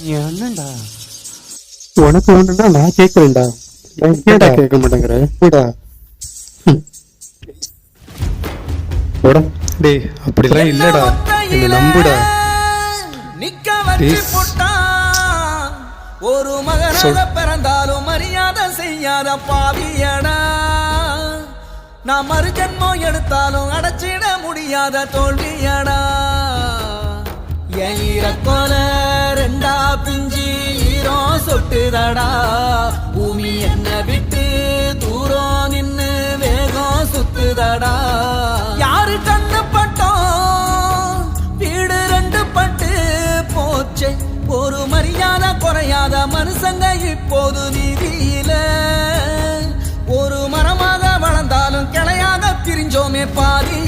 என்னண்டா உனக்கு ஒண்ணுன்னா நான் கேட்கறேன்டா. ஏன்டா கேட்க மாட்டேங்கிற? போடா. டேய் அப்படிலாம் இல்லடா, என்ன நம்புடா. நிக்க வச்சு போட்டான் ஒரு மகனாக பிறந்தாலும் மரியாதை செய்யாத பாவியடா. நான் மறு ஜென்மம் எடுத்தாலும் அடைச்சிட முடியாத தோல்வியடா. கொல ரெண்டா பிஞ்சி ஈரோ சொட்டுதடா. பூமி என்ன விட்டு தூரம் நின்னு வேகம் சுத்துதடா. யாரு கண்ணு பட்டோம் வீடு ரெண்டு பட்டு போச்சே. ஒரு மரியாதை குறையாத மனுஷங்க இப்போது வீதியில. ஒரு மரமாக வளர்ந்தாலும் கிளையாக பிரிஞ்சோமே பாதி